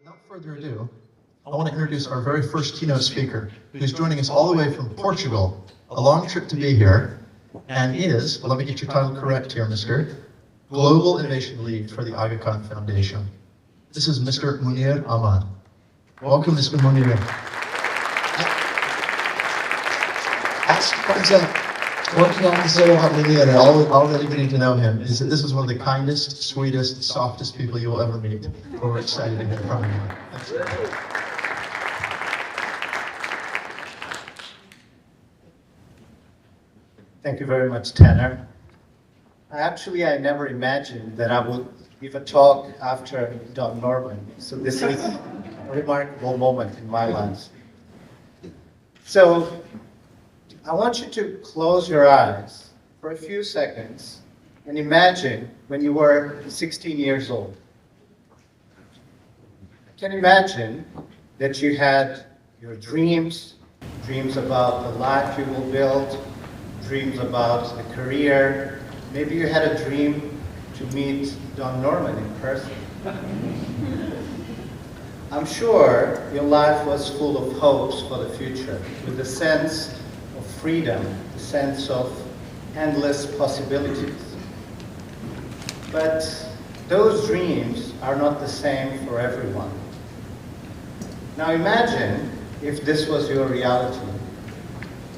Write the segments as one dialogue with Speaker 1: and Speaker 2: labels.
Speaker 1: Without further ado, I want to introduce our very first keynote speaker, who's joining us all the way from Portugal, a long trip to be here, and is, well, let me get your title correct here, Mr. Global Innovation Lead for the Aga Khan Foundation. This is Mr. Munir Ahmad. Welcome, Mr. Munir. What can I say about Munir, and all that you need to know him, is that this is one of the kindest, sweetest, softest people you will ever meet. We're excited to hear from you.
Speaker 2: Thank you very much, Tanner. I never imagined that I would give a talk after Don Norman, so this is a remarkable moment in my life. So, I want you to close your eyes for a few seconds and imagine when you were 16 years old. I can imagine that you had your dreams about the life you will build, dreams about the career. Maybe you had a dream to meet Don Norman in person. I'm sure your life was full of hopes for the future, with a sense of freedom, a sense of endless possibilities. But those dreams are not the same for everyone. Now imagine if this was your reality.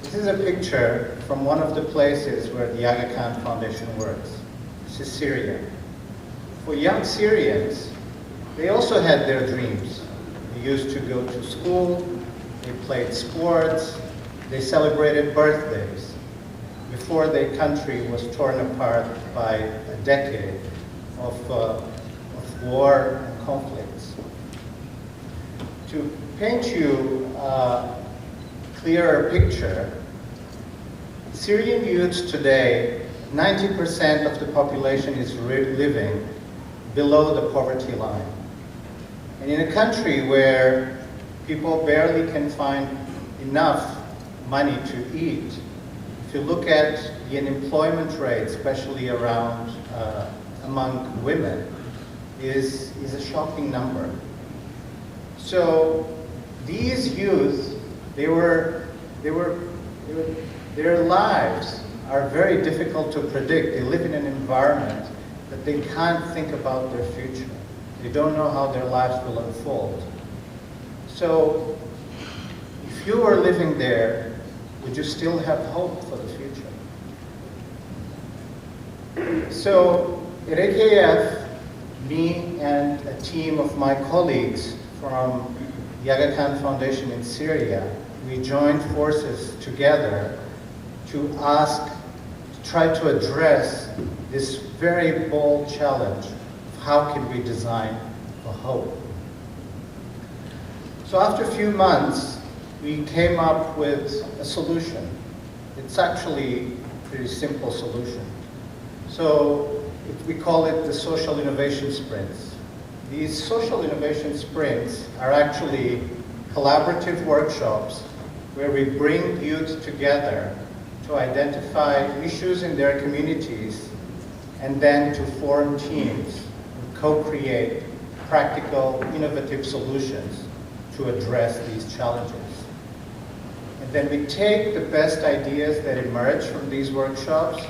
Speaker 2: This is a picture from one of the places where the Aga Khan Foundation works. This is Syria. For young Syrians, they also had their dreams. They used to go to school, they played sports, they celebrated birthdays before their country was torn apart by a decade of war and conflicts. To paint you a clearer picture, Syrian youths today, 90% of the population is living below the poverty line. And in a country where people barely can find enough money to eat, if you look at the unemployment rate, especially around among women, is a shocking number. So these youth, their lives are very difficult to predict. They live in an environment that they can't think about their future. They don't know how their lives will unfold. So if you were living there, would you still have hope for the future? So at AKF, me and a team of my colleagues from the Aga Khan Foundation in Syria, we joined forces together to try to address this very bold challenge of how can we design for hope. So after a few months, we came up with a solution. It's actually a pretty simple solution. So we call it the social innovation sprints. These social innovation sprints are actually collaborative workshops where we bring youth together to identify issues in their communities and then to form teams and co-create practical, innovative solutions to address these challenges. And then we take the best ideas that emerge from these workshops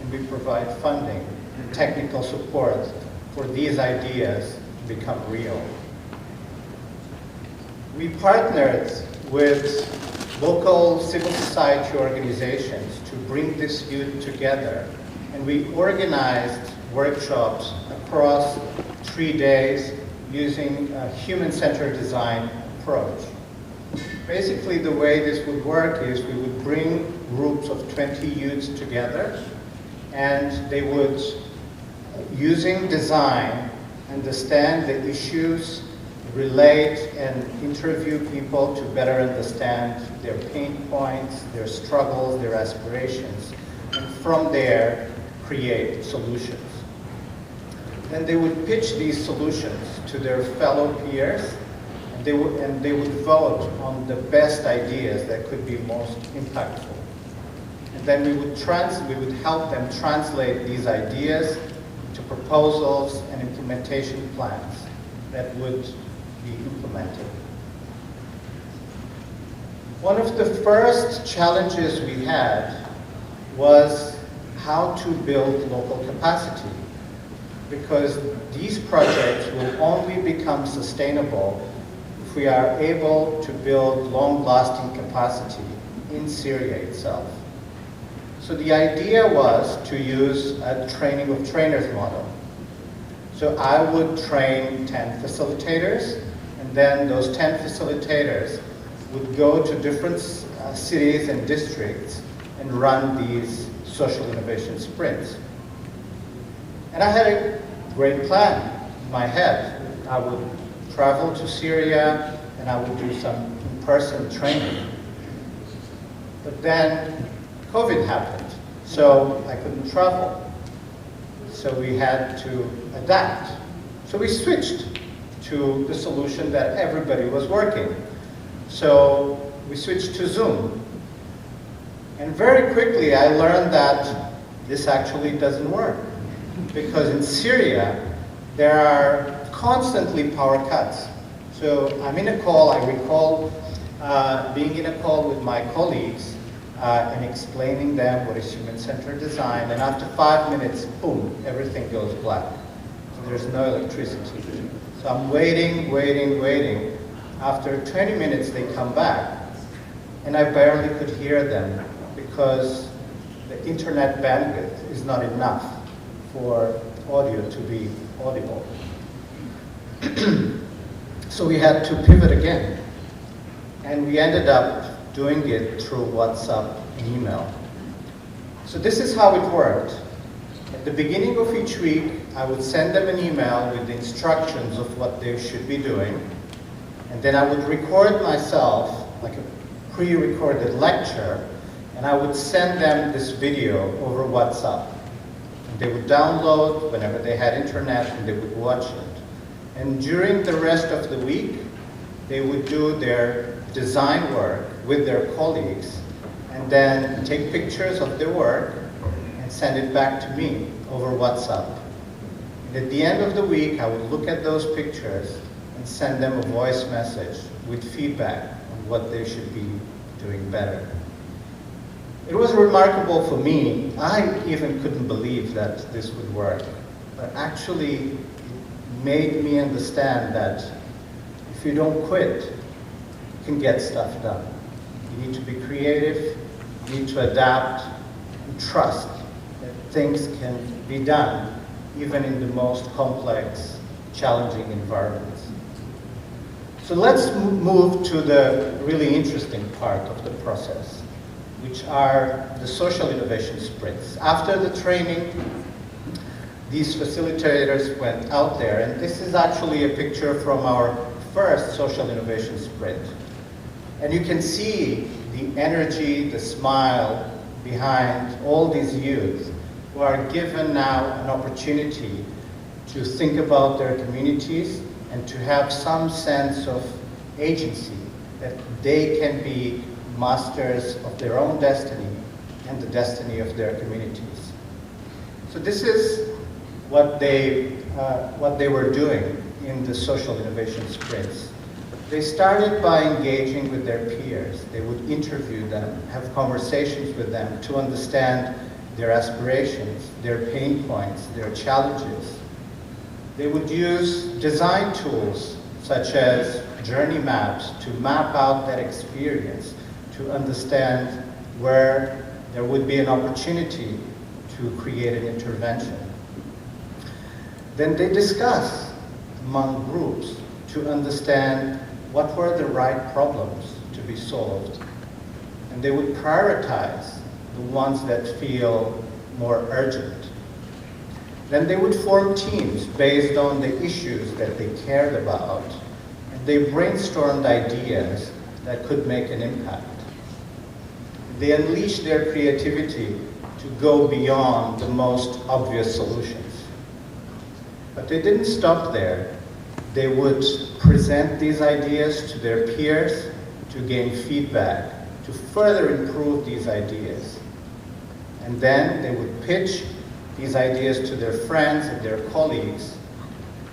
Speaker 2: and we provide funding and technical support for these ideas to become real. We partnered with local civil society organizations to bring this youth together, and we organized workshops across 3 days using a human-centered design approach. Basically, the way this would work is we would bring groups of 20 youths together, and they would, using design, understand the issues, relate and interview people to better understand their pain points, their struggles, their aspirations, and from there, create solutions. Then they would pitch these solutions to their fellow peers, and they would vote on the best ideas that could be most impactful. And then we would help them translate these ideas to proposals and implementation plans that would be implemented. One of the first challenges we had was how to build local capacity, because these projects will only become sustainable if we are able to build long-lasting capacity in Syria itself. So the idea was to use a training of trainers model. So I would train 10 facilitators, and then those 10 facilitators would go to different cities and districts and run these social innovation sprints. And I had a great plan in my head. I would travel to Syria and I would do some in-person training. But then COVID happened, so I couldn't travel. So we had to adapt. So we switched to the solution that everybody was working. So we switched to Zoom. And very quickly I learned that this actually doesn't work. Because in Syria, there are constantly power cuts. So I'm in a call, I recall being in a call with my colleagues and explaining them what is human-centered design, and after 5 minutes, boom, everything goes black. So there's no electricity. So I'm waiting. After 20 minutes, they come back, and I barely could hear them because the internet bandwidth is not enough for audio to be audible. So we had to pivot again, and we ended up doing it through WhatsApp and email. So this is how it worked. At the beginning of each week, I would send them an email with the instructions of what they should be doing, and then I would record myself, like a pre-recorded lecture, and I would send them this video over WhatsApp. And they would download whenever they had internet, and they would watch it. And during the rest of the week, they would do their design work with their colleagues, and then take pictures of their work and send it back to me over WhatsApp. And at the end of the week, I would look at those pictures and send them a voice message with feedback on what they should be doing better. It was remarkable for me. I even couldn't believe that this would work, but actually it made me understand that if you don't quit, you can get stuff done. You need to be creative, you need to adapt, and trust that things can be done even in the most complex, challenging environments. So let's move to the really interesting part of the process, which are the social innovation sprints. After the training, these facilitators went out there, and this is actually a picture from our first social innovation sprint. And you can see the energy, the smile behind all these youth who are given now an opportunity to think about their communities and to have some sense of agency, that they can be masters of their own destiny and the destiny of their communities. So this is what they were doing in the social innovation sprints. They started by engaging with their peers. They would interview them, have conversations with them to understand their aspirations, their pain points, their challenges. They would use design tools such as journey maps to map out that experience, to understand where there would be an opportunity to create an intervention. Then they discuss among groups to understand what were the right problems to be solved. And they would prioritize the ones that feel more urgent. Then they would form teams based on the issues that they cared about, and they brainstormed ideas that could make an impact. They unleashed their creativity to go beyond the most obvious solutions. But they didn't stop there. They would present these ideas to their peers to gain feedback, to further improve these ideas. And then they would pitch these ideas to their friends and their colleagues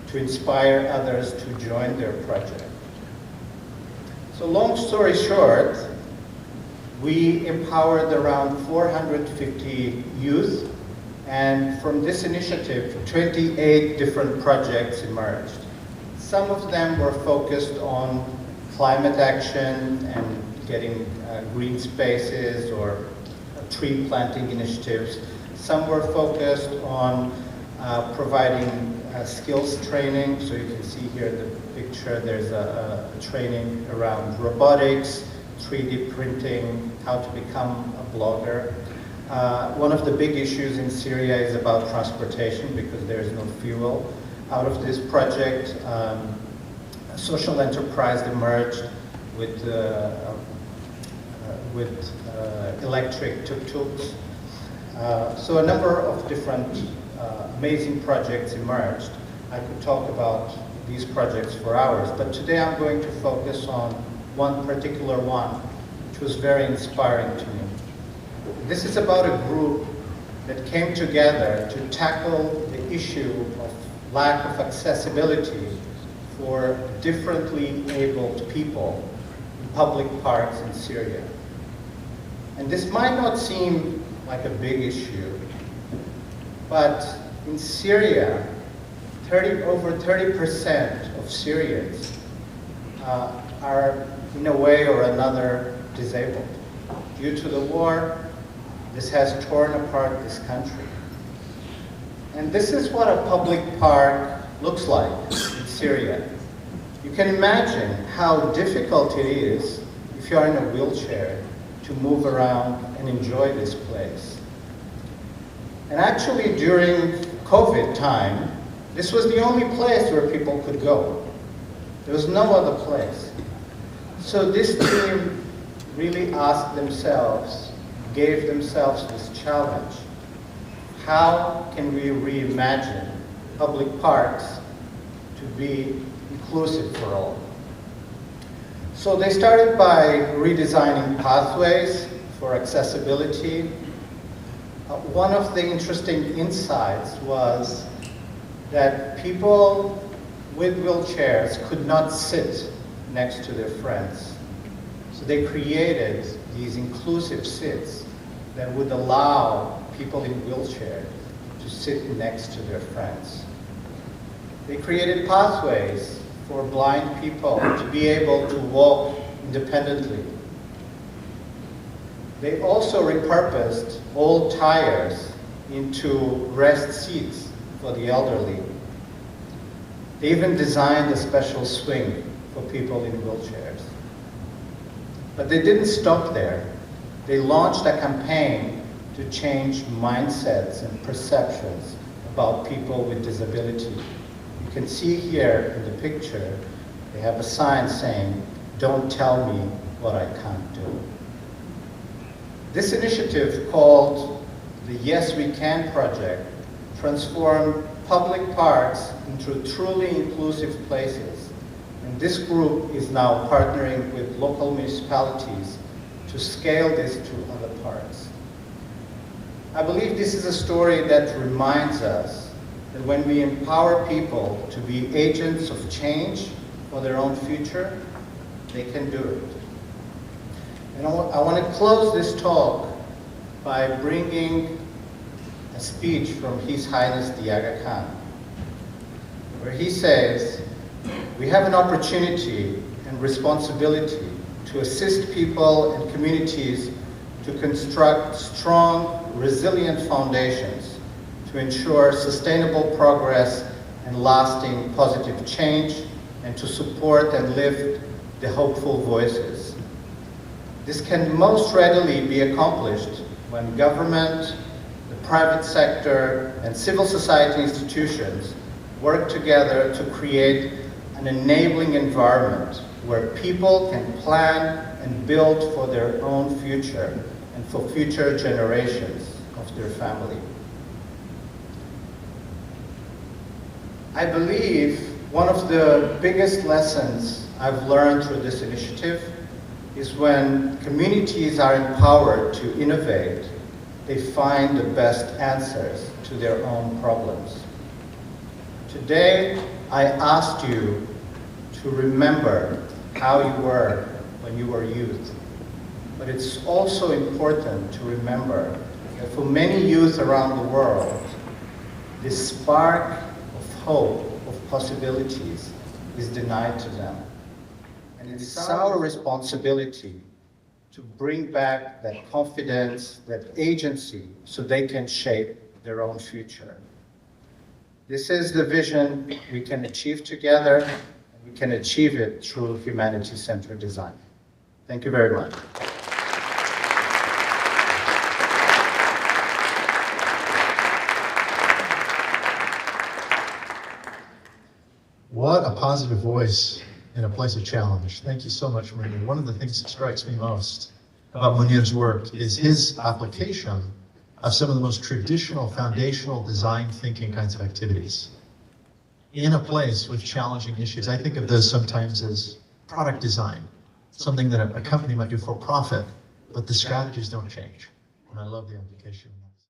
Speaker 2: to inspire others to join their project. So long story short, we empowered around 450 youth, and from this initiative, 28 different projects emerged. Some of them were focused on climate action and getting green spaces or tree planting initiatives. Some were focused on providing skills training. So you can see here in the picture, there's a training around robotics, 3D printing, how to become a blogger. One of the big issues in Syria is about transportation because there is no fuel. Out of this project, a social enterprise emerged with electric tuk-tuks. So a number of different amazing projects emerged. I could talk about these projects for hours, but today I'm going to focus on one particular one, which was very inspiring to me. This is about a group that came together to tackle the issue of lack of accessibility for differently abled people in public parks in Syria. And this might not seem like a big issue, but in Syria, over 30% of Syrians are in a way or another disabled. Due to the war, this has torn apart this country. And this is what a public park looks like in Syria. You can imagine how difficult it is if you are in a wheelchair to move around and enjoy this place. And actually during COVID time, this was the only place where people could go. There was no other place. So this team really asked themselves, gave themselves this challenge. How can we reimagine public parks to be inclusive for all? So they started by redesigning pathways for accessibility. One of the interesting insights was that people with wheelchairs could not sit next to their friends. So they created these inclusive seats that would allow people in wheelchairs to sit next to their friends. They created pathways for blind people to be able to walk independently. They also repurposed old tires into rest seats for the elderly. They even designed a special swing for people in wheelchairs. But they didn't stop there. They launched a campaign to change mindsets and perceptions about people with disability. You can see here in the picture, they have a sign saying, "Don't tell me what I can't do." This initiative, called the Yes We Can Project, transformed public parks into truly inclusive places. And this group is now partnering with local municipalities to scale this to other parks. I believe this is a story that reminds us that when we empower people to be agents of change for their own future, they can do it. And I want to close this talk by bringing a speech from His Highness the Aga Khan, where he says, "We have an opportunity and responsibility to assist people and communities to construct strong, resilient foundations to ensure sustainable progress and lasting positive change, and to support and lift the hopeful voices. This can most readily be accomplished when government, the private sector, and civil society institutions work together to create an enabling environment where people can plan and build for their own future and for future generations of their family." I believe one of the biggest lessons I've learned through this initiative is when communities are empowered to innovate, they find the best answers to their own problems. Today, I asked you to remember how you were when you were youth. But it's also important to remember that for many youth around the world, this spark of hope, of possibilities, is denied to them. And it's our responsibility to bring back that confidence, that agency, so they can shape their own future. This is the vision we can achieve together, and we can achieve it through humanity-centered design. Thank you very much.
Speaker 1: What a positive voice in a place of challenge. Thank you so much, Munir. One of the things that strikes me most about Munir's work is his application of some of the most traditional foundational design thinking kinds of activities in a place with challenging issues. I think of those sometimes as product design, something that a company might do for profit, but the strategies don't change. And I love the application.